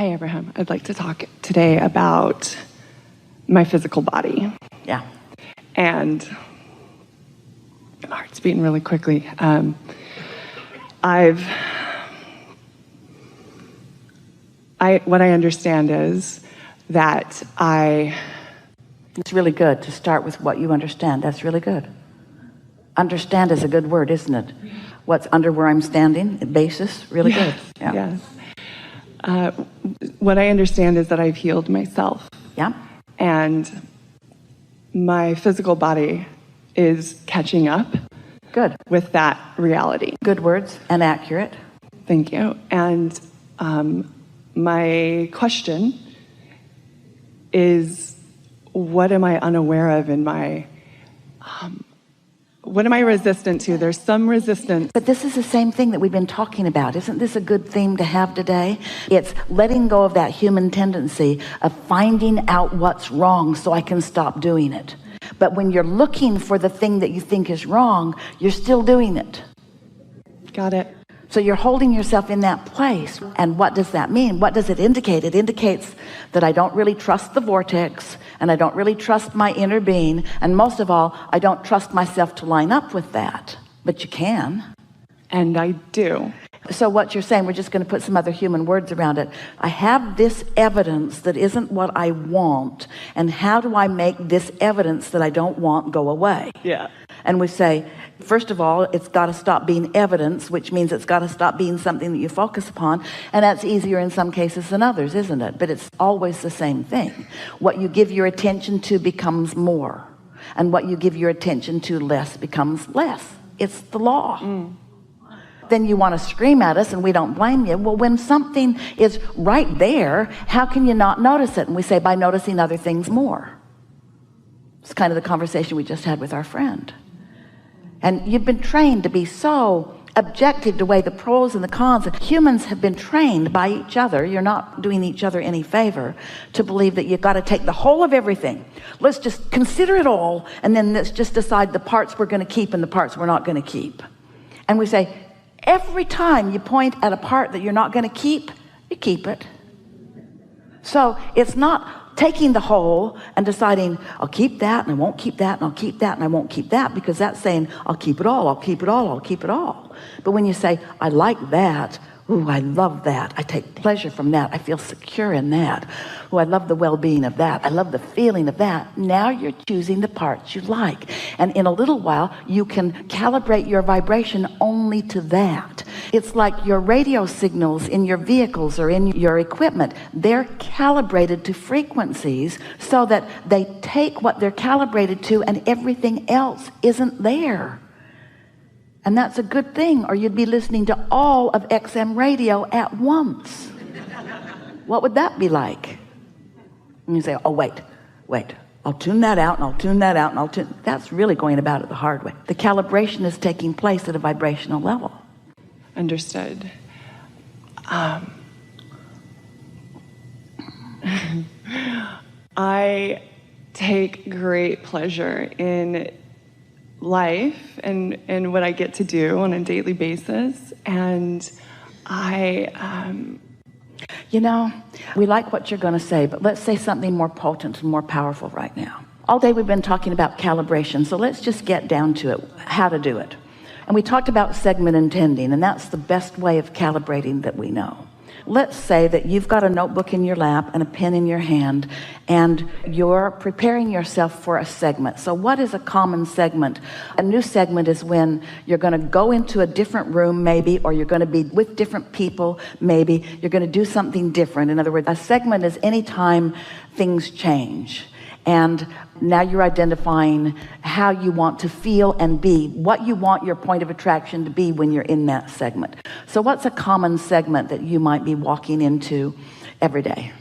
Hi, Abraham. I'd like to talk today about my physical body. Yeah. And my heart's beating really quickly. What I understand is that It's really good to start with what you understand. That's really good. Understand is a good word, isn't it? What's under where I'm standing, basis, really good. Yeah. Yes. What I understand is that I've healed myself. Yeah. And my physical body is catching up. Good. With that reality. Good words and accurate. Thank you. And my question is, what am I unaware of in my, what am I resistant to? There's some resistance. But this is the same thing that we've been talking about. Isn't this a good theme to have today? It's letting go of that human tendency of finding out what's wrong so I can stop doing it. But when you're looking for the thing that you think is wrong, you're still doing it. Got it. So you're holding yourself in that place. And what does that mean? What does it indicate? It indicates that I don't really trust the vortex, and I don't really trust my inner being, and most of all, I don't trust myself to line up with that. But you can. And I do. So what you're saying, we're just going to put some other human words around it. I have this evidence that isn't what I want, and how do I make this evidence that I don't want go away? Yeah. And we say, first of all, it's got to stop being evidence, which means it's got to stop being something that you focus upon. And that's easier in some cases than others, isn't it? But it's always the same thing. What you give your attention to becomes more. And what you give your attention to less becomes less. It's the law. Then you want to scream at us, and we don't blame you. Well, when something is right there, how can you not notice it? And we say, by noticing other things more. It's kind of the conversation we just had with our friend. And you've been trained to be so objective to weigh the pros and the cons. And humans have been trained by each other. You're not doing each other any favor to believe that you've got to take the whole of everything. Let's just consider it all, and then let's just decide the parts we're going to keep and the parts we're not going to keep. And we say, every time you point at a part that you're not going to keep, you keep it. So it's not taking the whole and deciding, I'll keep that and I won't keep that, and I'll keep that and I won't keep that, because that's saying, I'll keep it all, I'll keep it all, I'll keep it all. But when you say, I like that, ooh, I love that, I take pleasure from that, I feel secure in that, ooh, I love the well-being of that, I love the feeling of that, now you're choosing the parts you like. And in a little while, you can calibrate your vibration only to that. It's like your radio signals in your vehicles or in your equipment. They're calibrated to frequencies so that they take what they're calibrated to, and everything else isn't there. And that's a good thing, or you'd be listening to all of XM radio at once. What would that be like? And you say, oh, wait, I'll tune that out, and I'll tune that out, and I'll tune. That's really going about it the hard way. The calibration is taking place at a vibrational level. Understood. I take great pleasure in life and what I get to do on a daily basis. And you know, we like what you're going to say, but let's say something more potent and more powerful right now. All day we've been talking about calibration, so let's just get down to it, how to do it. And we talked about segment intending, and that's the best way of calibrating that we know. Let's say that you've got a notebook in your lap and a pen in your hand, and you're preparing yourself for a segment. So what is a common segment? A new segment is when you're going to go into a different room maybe, or you're going to be with different people maybe. You're going to do something different. In other words, a segment is any time things change. And now you're identifying how you want to feel and be, what you want your point of attraction to be when you're in that segment. So what's a common segment that you might be walking into every day?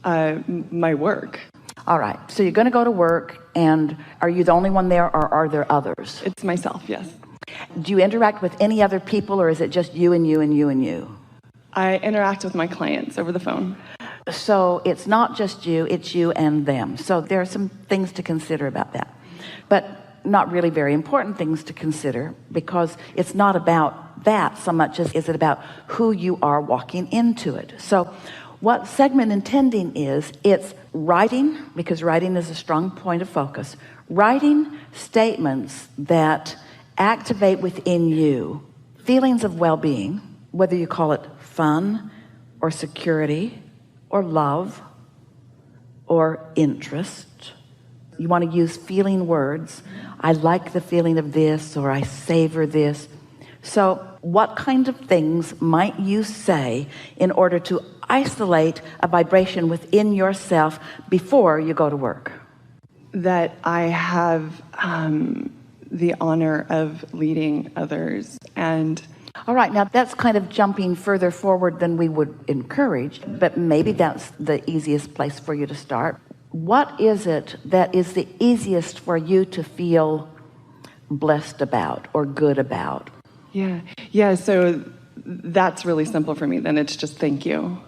My work. All right. So you're going to go to work, and are you the only one there, or are there others? It's myself, yes. Do you interact with any other people, or is it just you and you and you and you? I interact with my clients over the phone. So it's not just you, it's you and them. So there are some things to consider about that. But not really very important things to consider, because it's not about that so much as is it about who you are walking into it. So what segment intending is, it's writing, because writing is a strong point of focus, writing statements that activate within you feelings of well-being, whether you call it fun or security or love or interest. You want to use feeling words. I like the feeling of this, or I savor this. So what kind of things might you say in order to isolate a vibration within yourself before you go to work? That I have the honor of leading others. And all right, now that's kind of jumping further forward than we would encourage, but maybe that's the easiest place for you to start. What is it that is the easiest for you to feel blessed about or good about? Yeah, so that's really simple for me. Then it's just thank you.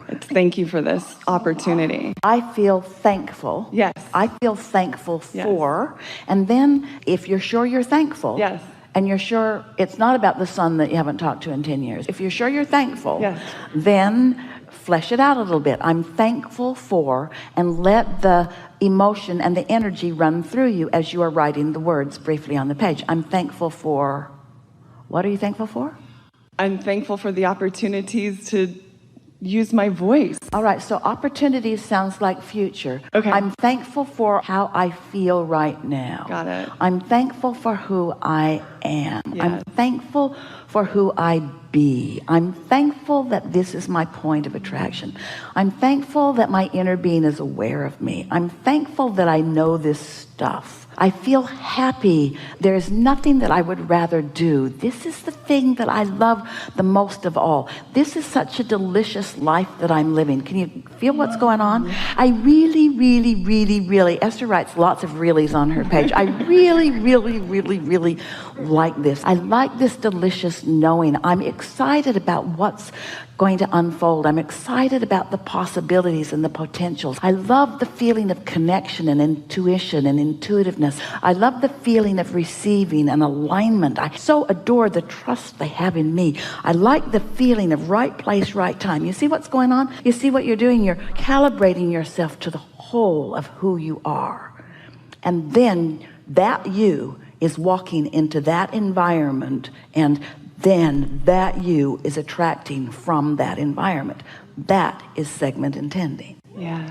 It's thank you for this opportunity. I feel thankful. Yes. I feel thankful for. And then if you're sure you're thankful. Yes. And you're sure it's not about the son that you haven't talked to in 10 years. If you're sure you're thankful, yes, then flesh it out a little bit. I'm thankful for, and let the emotion and the energy run through you as you are writing the words briefly on the page. I'm thankful for, what are you thankful for? I'm thankful for the opportunities to use my voice. All right, so opportunities sounds like future. Okay. I'm thankful for how I feel right now. Got it. I'm thankful for who I am. Yes. I'm thankful for who I be. I'm thankful that this is my point of attraction. I'm thankful that my inner being is aware of me. I'm thankful that I know this stuff. I feel happy. There's nothing that I would rather do. This is the thing that I love the most of all. This is such a delicious life that I'm living. Can you feel what's going on? I really, really, really, really, Esther writes lots of reallys on her page. I really, really, really, really like this. I like this delicious knowing. I'm excited about what's going to unfold. I'm excited about the possibilities and the potentials. I love the feeling of connection and intuition and intuitiveness. I love the feeling of receiving and alignment. I so adore the trust they have in me. I like the feeling of right place, right time. You see what's going on? You see what you're doing? You're calibrating yourself to the whole of who you are. And then that you is walking into that environment, and then that you is attracting from that environment. That is segment intending. Yeah.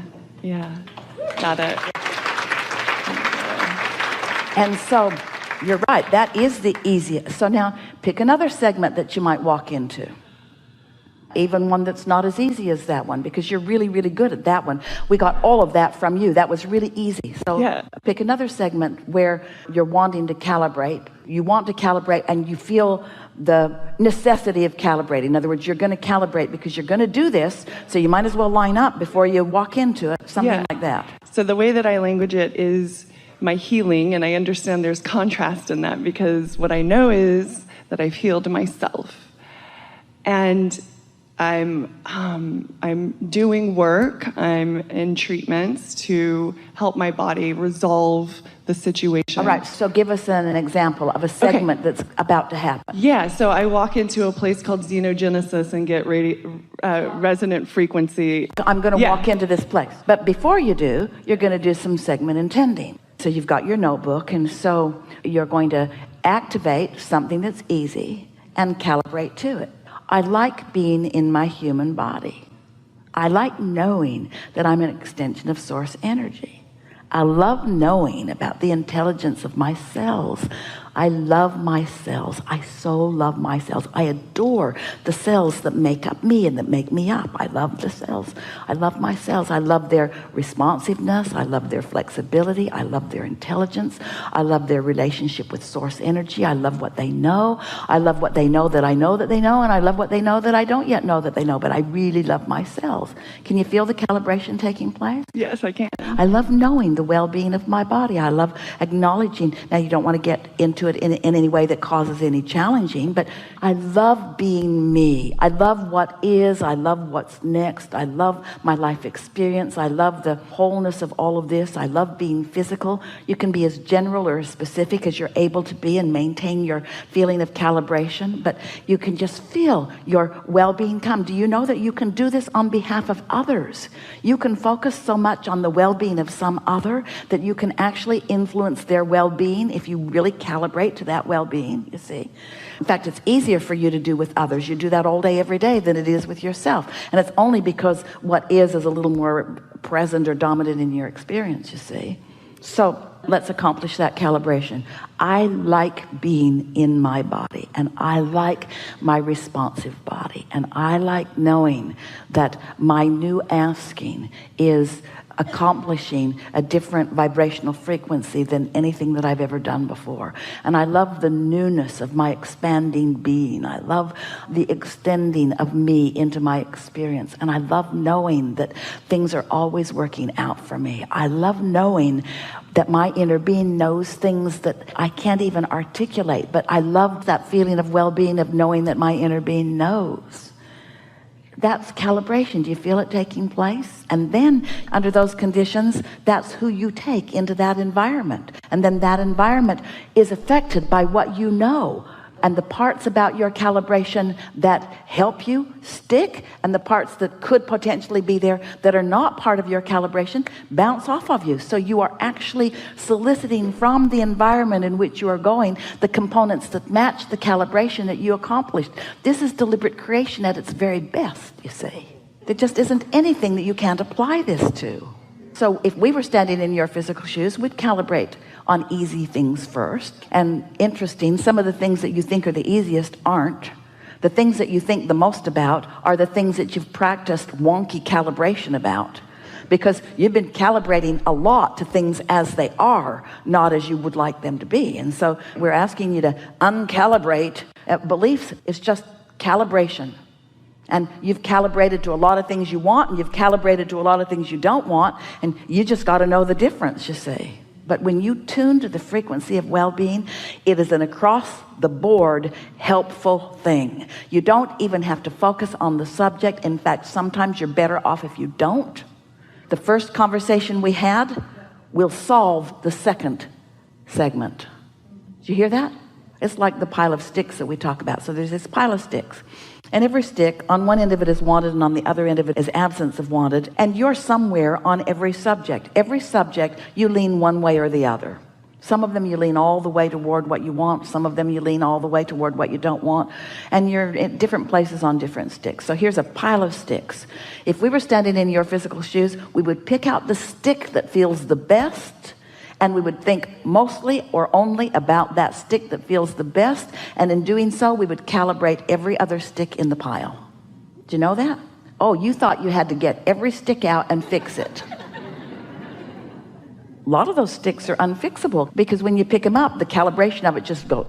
Got it. And so you're right, that is the easiest. So now pick another segment that you might walk into. Even one that's not as easy as that one, because you're really, really good at that one. We got all of that from you. That was really easy. So pick another segment where you're wanting to calibrate. You want to calibrate and you feel the necessity of calibrating. In other words, you're going to calibrate because you're going to do this, so you might as well line up before you walk into it. Something like that. So the way that I language it is my healing, and I understand there's contrast in that, because what I know is that I've healed myself. And I'm doing work, I'm in treatments to help my body resolve the situation. All right, so give us an example of a segment that's about to happen. Yeah, so I walk into a place called Xenogenesis and get resonant frequency. I'm going to walk into this place. But before you do, you're going to do some segment intending. So you've got your notebook, and so you're going to activate something that's easy and calibrate to it. I like being in my human body. I like knowing that I'm an extension of source energy. I love knowing about the intelligence of my cells. I love my cells. I so love my cells. I adore the cells that make up me and that make me up. I love the cells. I love my cells. I love their responsiveness. I love their flexibility. I love their intelligence. I love their relationship with source energy. I love what they know. I love what they know that I know that they know, and I love what they know that I don't yet know that they know, but I really love my cells. Can you feel the calibration taking place? Yes, I can. I love knowing the well-being of my body. I love acknowledging. Now, you don't want to get into into it in any way that causes any challenging, but I love being me. I love what is. I love what's next. I love my life experience. I love the wholeness of all of this. I love being physical. You can be as general or as specific as you're able to be and maintain your feeling of calibration, but you can just feel your well-being come. Do you know that you can do this on behalf of others? You can focus so much on the well-being of some other that you can actually influence their well-being if you really calibrate to that well-being, you see. In fact, it's easier for you to do with others. You do that all day, every day, than it is with yourself. And it's only because what is a little more present or dominant in your experience, you see. So let's accomplish that calibration. I like being in my body, and I like my responsive body, and I like knowing that my new asking is accomplishing a different vibrational frequency than anything that I've ever done before. And I love the newness of my expanding being. I love the extending of me into my experience. And I love knowing that things are always working out for me. I love knowing that my inner being knows things that I can't even articulate, but I love that feeling of well-being, of knowing that my inner being knows. That's calibration. Do you feel it taking place? And then under those conditions, that's who you take into that environment. And then that environment is affected by what you know. And the parts about your calibration that help you stick, and the parts that could potentially be there that are not part of your calibration bounce off of you. So you are actually soliciting from the environment in which you are going the components that match the calibration that you accomplished. This is deliberate creation at its very best, you see. There just isn't anything that you can't apply this to. So if we were standing in your physical shoes, we'd calibrate on easy things first. And interesting, some of the things that you think are the easiest aren't. The things that you think the most about are the things that you've practiced wonky calibration about, because you've been calibrating a lot to things as they are, not as you would like them to be. And so we're asking you to uncalibrate. Beliefs is just calibration. And you've calibrated to a lot of things you want, and you've calibrated to a lot of things you don't want, and you just got to know the difference, you see. But when you tune to the frequency of well-being, it is an across-the-board helpful thing. You don't even have to focus on the subject. In fact, sometimes you're better off if you don't. The first conversation we had will solve the second segment. Did you hear that? It's like the pile of sticks that we talk about. So there's this pile of sticks. And every stick, on one end of it is wanted, and on the other end of it is absence of wanted. And you're somewhere on every subject. Every subject, you lean one way or the other. Some of them you lean all the way toward what you want. Some of them you lean all the way toward what you don't want. And you're in different places on different sticks. So here's a pile of sticks. If we were standing in your physical shoes, we would pick out the stick that feels the best, and we would think mostly or only about that stick that feels the best. And in doing so, we would calibrate every other stick in the pile. Do you know that? Oh, you thought you had to get every stick out and fix it. A lot of those sticks are unfixable, because when you pick them up, the calibration of it just goes.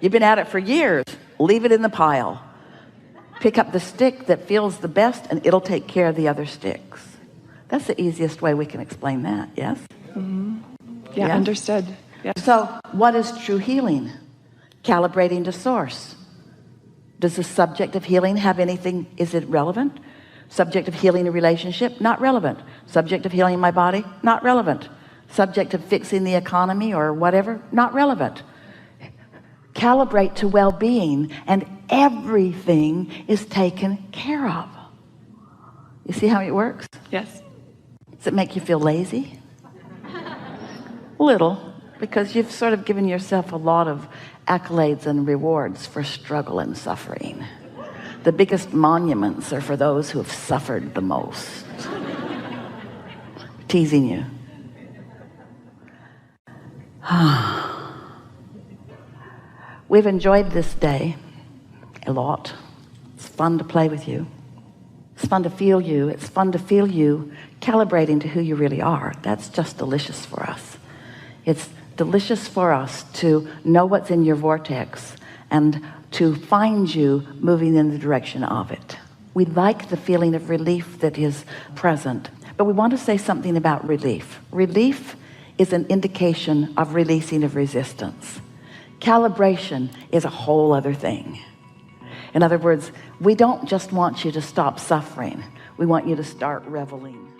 You've been at it for years. Leave it in the pile. Pick up the stick that feels the best, and it'll take care of the other sticks. That's the easiest way we can explain that, yes? Mm-hmm. Yeah, yes? Understood. Yeah. So what is true healing? Calibrating to source. Does the subject of healing have anything? Is it relevant? Subject of healing a relationship? Not relevant. Subject of healing my body? Not relevant. Subject of fixing the economy or whatever? Not relevant. Calibrate to well-being, and everything is taken care of. You see how it works? Yes. Does it make you feel lazy? Little, because you've sort of given yourself a lot of accolades and rewards for struggle and suffering. The biggest monuments are for those who have suffered the most. Teasing you. We've enjoyed this day a lot. It's fun to play with you. It's fun to feel you. It's fun to feel you calibrating to who you really are. That's just delicious for us. It's delicious for us to know what's in your vortex and to find you moving in the direction of it. We like the feeling of relief that is present, but we want to say something about relief. Relief is an indication of releasing of resistance. Calibration is a whole other thing. In other words, we don't just want you to stop suffering. We want you to start reveling.